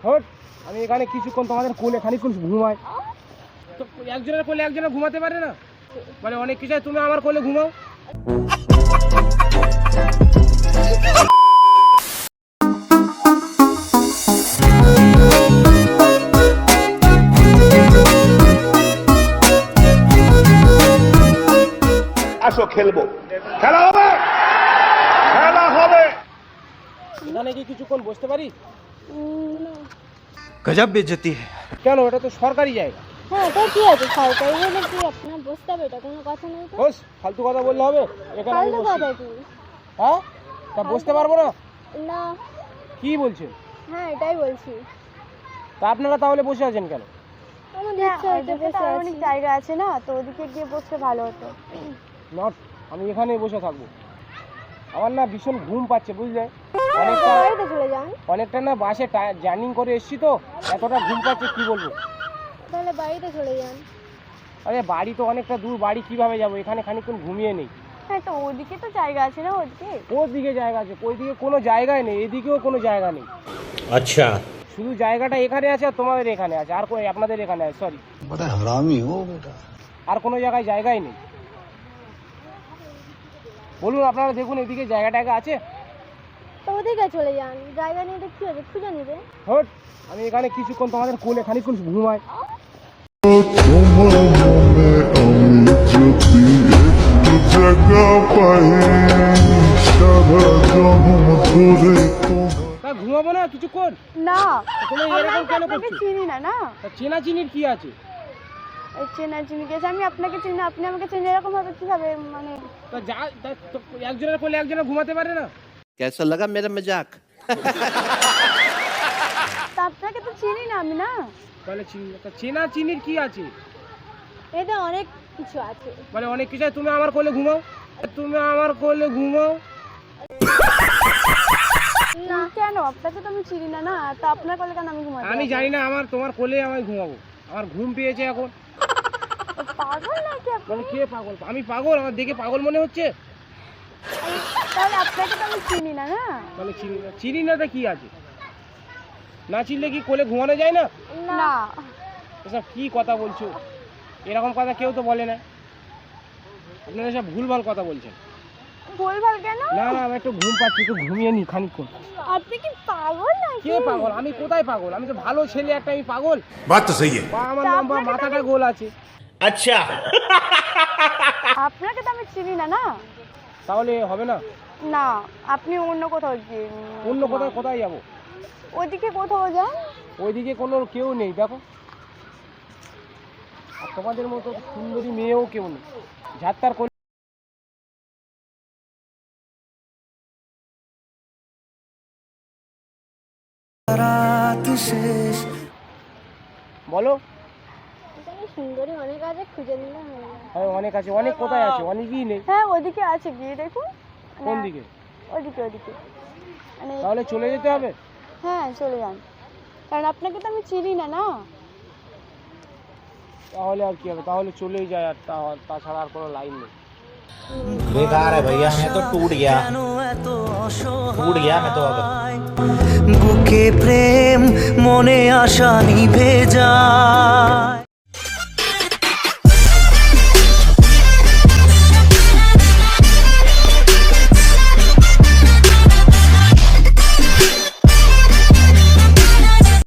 Hot, আমি এখানে কিছুক্ষণ তোমাদের কোলে খানিক্ষণ ঘুমাই। তো একজনের কোলে একজনের ঘুমাতে পারে না, মানে অনেক কিছু তুমি আমার কোলে ঘুমাও। আসো খেলবো, খেলা হবে, খেলা হবে। এখানে কি কিছুক্ষণ বসতে পারি? गजब बेइज्जती है। কেন, এটা তো সরকারি জায়গা। হ্যাঁ, এটা কি আছে? সরকারি বলে কি আপনার বসতে হবে? এটা কোনো কথা নেই তো। বস, ফালতু কথা বললে হবে? এখানে আমি ফালতু বসছি। কথা কি? হ্যাঁ, তা বসতে পারবো না? না। কি বলছেন? হ্যাঁ, এটাই বলছি। তা আপনারা তাহলে বসে আছেন কেন? আমাদের ইচ্ছা হচ্ছে বসে আছি। অনেক জায়গা আছে না, তো ওদিকে গিয়ে বসলে ভালো হতো। নট, আমি এখানেই বসে থাকবো। আমার না ভীষণ ঘুম পাচ্ছে, বুঝলে? বাড়িতে চলে যান। অনেকটা না বাসে জার্নিং করে এসছি তো, এতটা ঘুম পাচ্ছে কি বলবো। তাহলে বাড়িতে চলে যান। আরে বাড়ি তো অনেকটা দূর, বাড়ি কিভাবে যাবো? এখানে খানিকক্ষণ ঘুমিয়ে নেই। হ্যাঁ, তো ওদিকে তো জায়গা আছে না, ওদিকে। ওর দিকে জায়গা আছে, ওই দিকে কোনো জায়গায় নেই, এদিকেও কোনো জায়গা নেই। अच्छा, শুধু জায়গাটা এখানে আছে আর তোমাদের এখানে আছে, আর কোনো আপনাদের এখানে আছে, সরি। बड़ा हरामी हो बेटा। আর কোনো জায়গায় জায়গাই নেই। বলুন আপনারা, দেখুন এদিকে জায়গা টায়গা আছে? তো ওদিকে চলে যান, জায়গা নিয়ে তো কি হবে, খুঁজে নেবে। হট, আমি এখানে কিছুক্ষণ তোমাদের কোলে খানিকক্ষণ ঘুমাই। তা ঘুমাবো না কিছুক্ষণ? না, তুমি এরকম কেন আপনাকে করছো? চিনি না। না, তা চেনা চিনির কি আছে? এই চেনা চিনি গেছে, আমি আপনাকে চিনি না, আপনি আমাকে চিনি, এরকম ভাবে কিভাবে? মানে তা তো একজনের কোলে একজনের ঘুমাতে পারে না? कैसा लगा मेरा मजाक? তা আপনাকে তো চিনি না আমি। না, তাহলে চেনা চিনির কি আছে? এতে অনেক কিছু আছে। মানে অনেক কিছু আছে, তুমি আমার কোলে ঘুমাও, তুমি আমার কোলে ঘুমাও। না কেন? আপনাকে তো আমি চিনি না। না, তা আপনার কোলে কেন আমি ঘুমাবো? আমি জানি না, আমার তোমার কোলে আমি ঘুমাবো। আমার ঘুম পেয়েছে এখন। পাগল নাকি আপনি? মানে কে পাগল? আমি পাগল? আমার দেখে পাগল মনে হচ্ছে? তাহলে আপনাকে তো আমি চিনি না। না, মানে চিনি না, তা কি আছে? না চিনলে কি কোলে ঘুমানো যায় না? না, এসব কি কথা বলছো? এরকম কথা কেউ তো বলে না। আপনারা সব ভুলভাল কথা বলছেন। ভুলভাল কেন? না না, আমি একটু ঘুম পাচ্ছি, একটু ঘুমিয়ে নি খানিকক্ষণ। আপনি কি পাগল নাকি? কে পাগল? আমি কোথায় পাগল? আমি তো ভালো ছেলে একটা, আমি পাগল? बात तो सही है। বা আমার লম্বা মাথাটা গোল আছে। अच्छा, আপনাকে তো আমি চিনি না। না, তাহলে হবে না? না, আপনি অন্য কোথাও গিয়ে অন্য কোথায় কোথায় যাবো? ওইদিকে কোথাও যান। ওইদিকে কোনো কেউ নেই, দেখো। আর তোমাদের মতো সুন্দরী মেয়েও কেউ নেই। ঝাত্তার কোলে বলো। এখানে সুন্দরী অনেক আছে, খুঁজে নিলে হয়ে যাবে। হ্যাঁ, অনেক আছে। অনেক কোথায় আছে? অনেকই নেই। হ্যাঁ, ওইদিকে আছে, গিয়ে দেখুন। কোন দিকে? ওইদিকে, ওইদিকে। মানে তাহলে চলে যেতে হবে? হ্যাঁ, চলে যান, কারণ আপনাকে তো আমি চিনি না। না, তাহলে আর কি হবে? তাহলে চলেই যায়, আর তাছাড়া আর কোনো লাইন নেই। बेकार है भैया, मैं तो टूट गया मैं तो अब। বুকে প্রেম মনে আশা নিভে যায়।